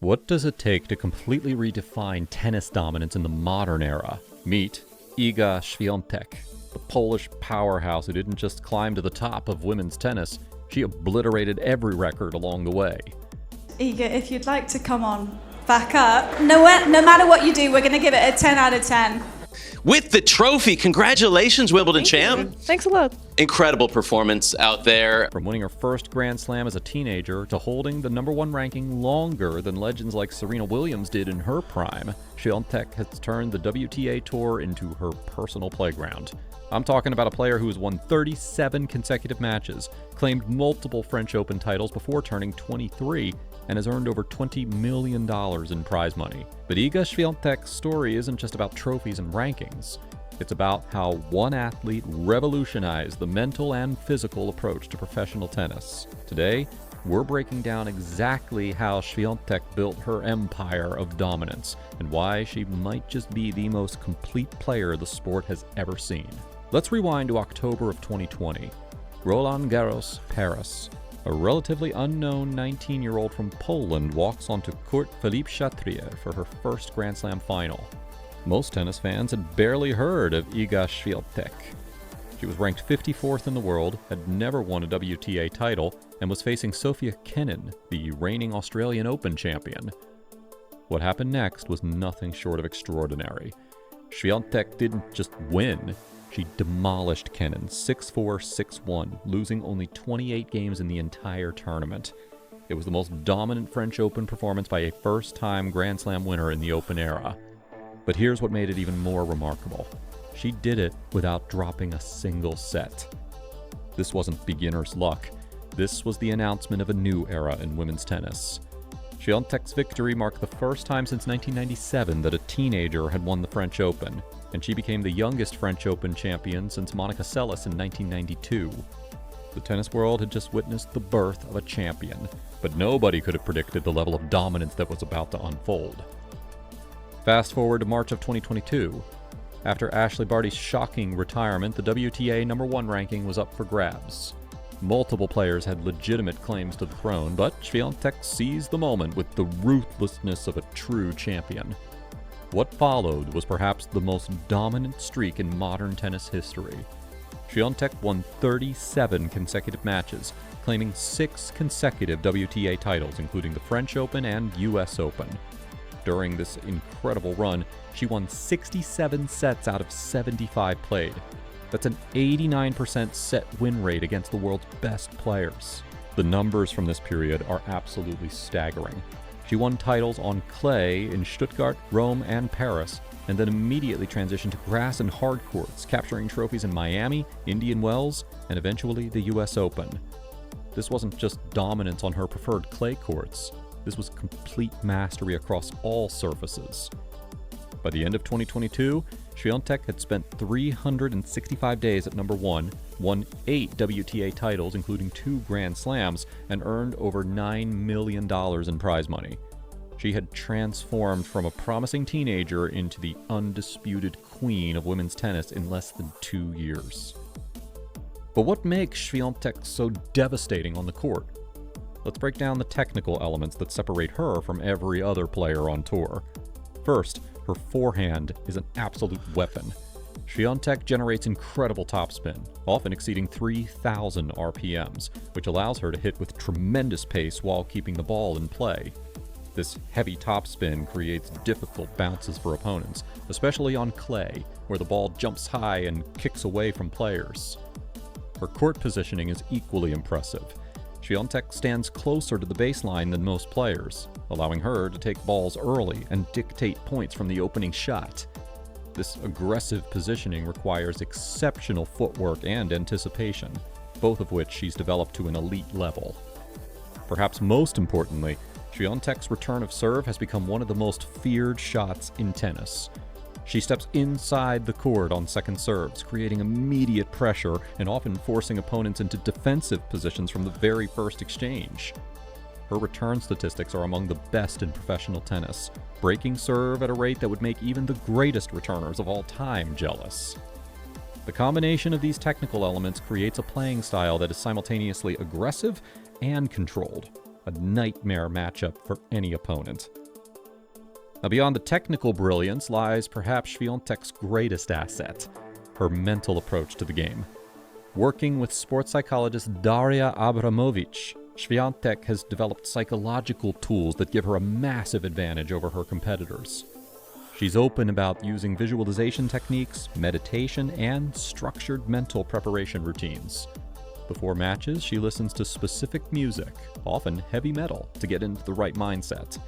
What does it take to completely redefine tennis dominance in the modern era? Meet Iga Świątek, the Polish powerhouse who didn't just climb to the top of women's tennis, she obliterated every record along the way. Iga, if you'd like to come on back up, no matter what you do, we're going to give it a 10 out of 10. With the trophy, congratulations, Wimbledon champ. Thanks a lot. Incredible performance out there. From winning her first Grand Slam as a teenager to holding the #1 ranking longer than legends like Serena Williams did in her prime, Świątek has turned the WTA Tour into her personal playground. I'm talking about a player who has won 37 consecutive matches, claimed multiple French Open titles before turning 23, and has earned over $20 million in prize money. But Iga Świątek's story isn't just about trophies and rankings. It's about how one athlete revolutionized the mental and physical approach to professional tennis. Today, we're breaking down exactly how Świątek built her empire of dominance and why she might just be the most complete player the sport has ever seen. Let's rewind to October of 2020. Roland Garros, Paris. A relatively unknown 19-year-old from Poland walks onto court Philippe Chatrier for her first Grand Slam final. Most tennis fans had barely heard of Iga Świątek. She was ranked 54th in the world, had never won a WTA title, and was facing Sofia Kenin, the reigning Australian Open champion. What happened next was nothing short of extraordinary. Świątek didn't just win. She demolished Kenin 6-4, 6-1, losing only 28 games in the entire tournament. It was the most dominant French Open performance by a first-time Grand Slam winner in the Open era. But here's what made it even more remarkable. She did it without dropping a single set. This wasn't beginner's luck. This was the announcement of a new era in women's tennis. Świątek's victory marked the first time since 1997 that a teenager had won the French Open, and she became the youngest French Open champion since Monica Seles in 1992. The tennis world had just witnessed the birth of a champion, but nobody could have predicted the level of dominance that was about to unfold. Fast forward to March of 2022. After Ashley Barty's shocking retirement, the WTA #1 ranking was up for grabs. Multiple players had legitimate claims to the throne, but Świątek seized the moment with the ruthlessness of a true champion. What followed was perhaps the most dominant streak in modern tennis history. Świątek won 37 consecutive matches, claiming 6 consecutive WTA titles, including the French Open and US Open. During this incredible run, she won 67 sets out of 75 played. That's an 89% set win rate against the world's best players. The numbers from this period are absolutely staggering. She won titles on clay in Stuttgart, Rome, and Paris, and then immediately transitioned to grass and hard courts, capturing trophies in Miami, Indian Wells, and eventually the US Open. This wasn't just dominance on her preferred clay courts. This was complete mastery across all surfaces. By the end of 2022, Świątek had spent 365 days at #1, won 8 WTA titles, including 2 Grand Slams, and earned over $9 million in prize money. She had transformed from a promising teenager into the undisputed queen of women's tennis in less than 2 years. But what makes Świątek so devastating on the court? Let's break down the technical elements that separate her from every other player on tour. First, her forehand is an absolute weapon. Świątek generates incredible topspin, often exceeding 3,000 RPMs, which allows her to hit with tremendous pace while keeping the ball in play. This heavy topspin creates difficult bounces for opponents, especially on clay, where the ball jumps high and kicks away from players. Her court positioning is equally impressive. Świątek stands closer to the baseline than most players, allowing her to take balls early and dictate points from the opening shot. This aggressive positioning requires exceptional footwork and anticipation, both of which she's developed to an elite level. Perhaps most importantly, Świątek's return of serve has become one of the most feared shots in tennis. She steps inside the court on second serves, creating immediate pressure and often forcing opponents into defensive positions from the very first exchange. Her return statistics are among the best in professional tennis, breaking serve at a rate that would make even the greatest returners of all time jealous. The combination of these technical elements creates a playing style that is simultaneously aggressive and controlled. a nightmare matchup for any opponent. Now, beyond the technical brilliance lies perhaps Świątek's greatest asset, her mental approach to the game. Working with sports psychologist Daria Abramovich, Świątek has developed psychological tools that give her a massive advantage over her competitors. She's open about using visualization techniques, meditation, and structured mental preparation routines. Before matches, she listens to specific music, often heavy metal, to get into the right mindset.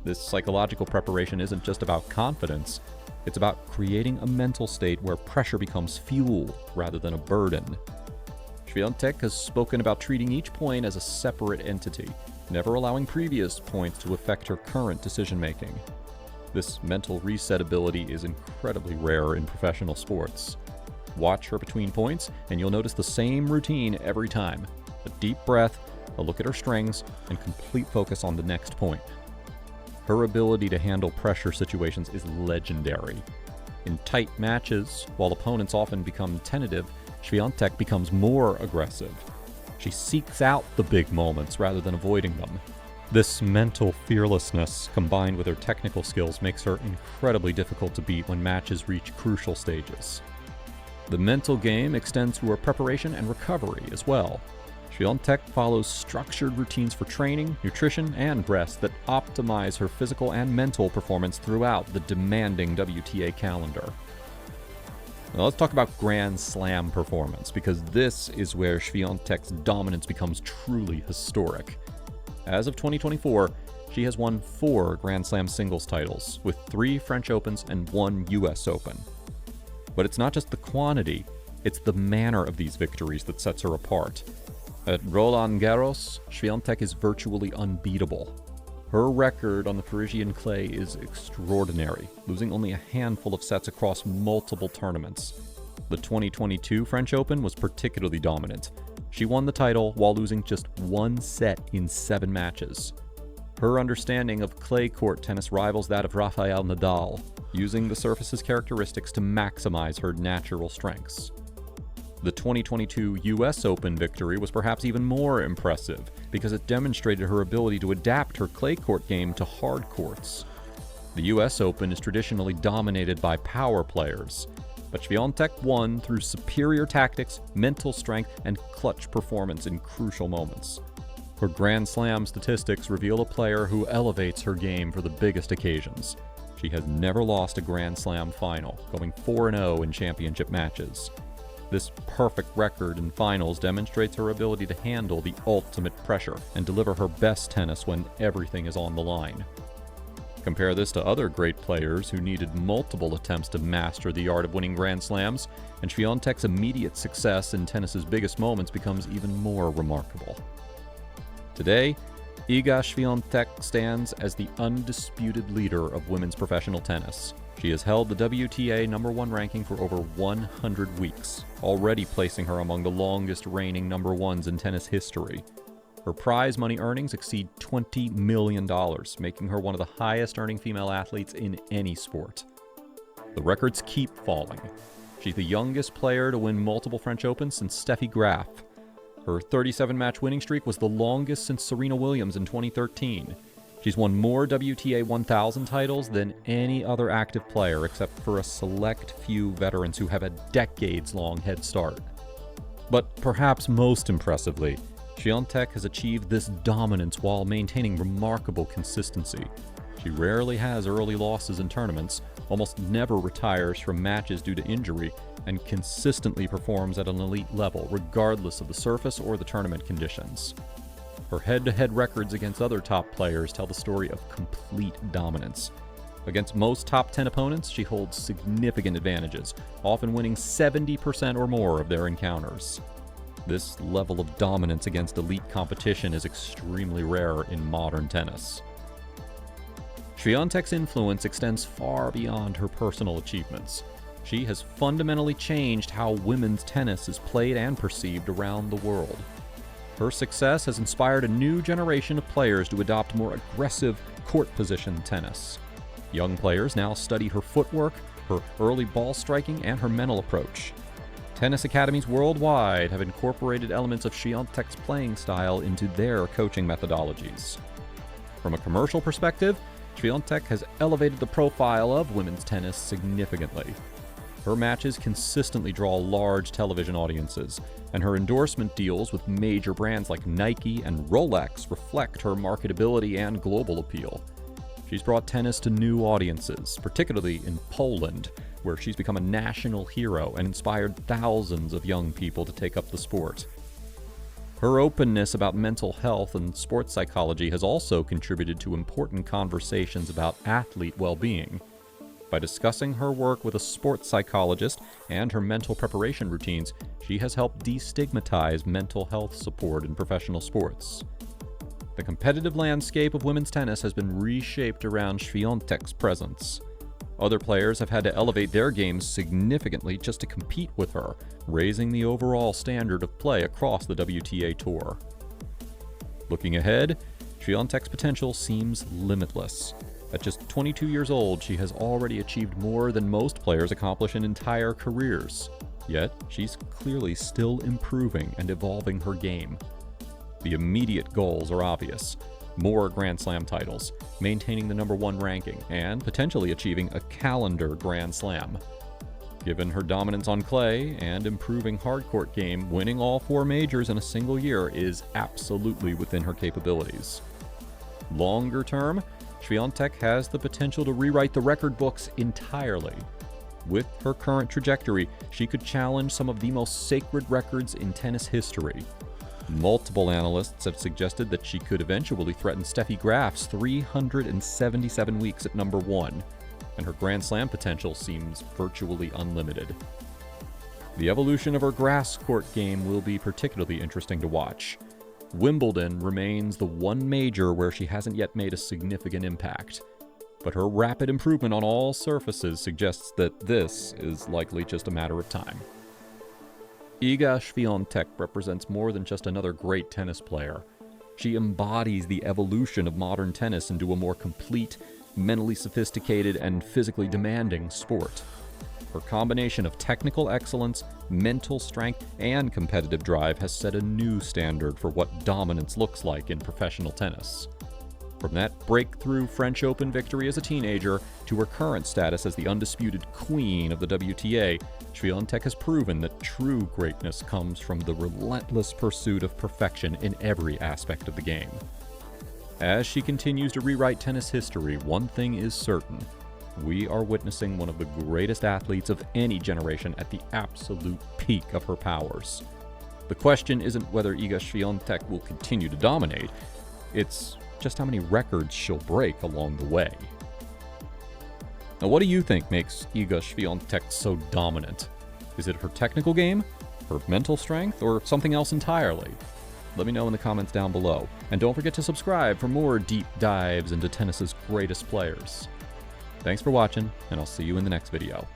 This psychological preparation isn't just about confidence, it's about creating a mental state where pressure becomes fuel rather than a burden. Świątek has spoken about treating each point as a separate entity, never allowing previous points to affect her current decision-making. This mental reset ability is incredibly rare in professional sports. Watch her between points, and you'll notice the same routine every time. A deep breath, a look at her strings, and complete focus on the next point. Her ability to handle pressure situations is legendary. In tight matches, while opponents often become tentative, Świątek becomes more aggressive. She seeks out the big moments rather than avoiding them. This mental fearlessness, combined with her technical skills, makes her incredibly difficult to beat when matches reach crucial stages. The mental game extends to her preparation and recovery as well. Świątek follows structured routines for training, nutrition, and rest that optimize her physical and mental performance throughout the demanding WTA calendar. Now let's talk about Grand Slam performance, because this is where Świątek's dominance becomes truly historic. As of 2024, she has won 4 Grand Slam singles titles, with 3 French Opens and 1 US Open. But it's not just the quantity, it's the manner of these victories that sets her apart. At Roland Garros, Świątek is virtually unbeatable. Her record on the Parisian clay is extraordinary, losing only a handful of sets across multiple tournaments. The 2022 French Open was particularly dominant. She won the title while losing just 1 set in 7 matches. Her understanding of clay court tennis rivals that of Rafael Nadal, using the surface's characteristics to maximize her natural strengths. The 2022 US Open victory was perhaps even more impressive because it demonstrated her ability to adapt her clay court game to hard courts. The US Open is traditionally dominated by power players, but Świątek won through superior tactics, mental strength, and clutch performance in crucial moments. Her Grand Slam statistics reveal a player who elevates her game for the biggest occasions. She has never lost a Grand Slam final, going 4-0 in championship matches. This perfect record in finals demonstrates her ability to handle the ultimate pressure and deliver her best tennis when everything is on the line. Compare this to other great players who needed multiple attempts to master the art of winning Grand Slams, and Świątek's immediate success in tennis's biggest moments becomes even more remarkable. Today, Iga Świątek stands as the undisputed leader of women's professional tennis. She has held the WTA #1 ranking for over 100 weeks, already placing her among the longest reigning #1s in tennis history. Her prize money earnings exceed $20 million, making her one of the highest earning female athletes in any sport. The records keep falling. She's the youngest player to win multiple French Opens since Steffi Graf. Her 37-match winning streak was the longest since Serena Williams in 2013. She's won more WTA 1000 titles than any other active player, except for a select few veterans who have a decades-long head start. But perhaps most impressively, Świątek has achieved this dominance while maintaining remarkable consistency. She rarely has early losses in tournaments, almost never retires from matches due to injury, and consistently performs at an elite level regardless of the surface or the tournament conditions. Her head-to-head records against other top players tell the story of complete dominance. Against most top 10 opponents, she holds significant advantages, often winning 70% or more of their encounters. This level of dominance against elite competition is extremely rare in modern tennis. Świątek's influence extends far beyond her personal achievements. She has fundamentally changed how women's tennis is played and perceived around the world. Her success has inspired a new generation of players to adopt more aggressive, court-position tennis. Young players now study her footwork, her early ball striking, and her mental approach. Tennis academies worldwide have incorporated elements of Świątek's playing style into their coaching methodologies. From a commercial perspective, Świątek has elevated the profile of women's tennis significantly. Her matches consistently draw large television audiences, and her endorsement deals with major brands like Nike and Rolex reflect her marketability and global appeal. She's brought tennis to new audiences, particularly in Poland, where she's become a national hero and inspired thousands of young people to take up the sport. Her openness about mental health and sports psychology has also contributed to important conversations about athlete well-being. By discussing her work with a sports psychologist and her mental preparation routines, she has helped destigmatize mental health support in professional sports. The competitive landscape of women's tennis has been reshaped around Świątek's presence. Other players have had to elevate their games significantly just to compete with her, raising the overall standard of play across the WTA Tour. Looking ahead, Świątek's potential seems limitless. At just 22 years old, she has already achieved more than most players accomplish in entire careers. Yet, she's clearly still improving and evolving her game. The immediate goals are obvious: more Grand Slam titles, maintaining the #1 ranking, and potentially achieving a calendar Grand Slam. Given her dominance on clay and improving hardcourt game, winning all 4 majors in a single year is absolutely within her capabilities. Longer term, Świątek has the potential to rewrite the record books entirely. With her current trajectory, she could challenge some of the most sacred records in tennis history. Multiple analysts have suggested that she could eventually threaten Steffi Graf's 377 weeks at #1, and her Grand Slam potential seems virtually unlimited. The evolution of her grass court game will be particularly interesting to watch. Wimbledon remains the one major where she hasn't yet made a significant impact, but her rapid improvement on all surfaces suggests that this is likely just a matter of time. Iga Świątek represents more than just another great tennis player. She embodies the evolution of modern tennis into a more complete, mentally sophisticated, and physically demanding sport. Her combination of technical excellence, mental strength, and competitive drive has set a new standard for what dominance looks like in professional tennis. From that breakthrough French Open victory as a teenager to her current status as the undisputed queen of the WTA, Świątek has proven that true greatness comes from the relentless pursuit of perfection in every aspect of the game. As she continues to rewrite tennis history, one thing is certain: we are witnessing one of the greatest athletes of any generation at the absolute peak of her powers. The question isn't whether Iga Świątek will continue to dominate, it's just how many records she'll break along the way. Now, what do you think makes Iga Świątek so dominant? Is it her technical game, her mental strength, or something else entirely? Let me know in the comments down below. And don't forget to subscribe for more deep dives into tennis's greatest players. Thanks for watching, and I'll see you in the next video.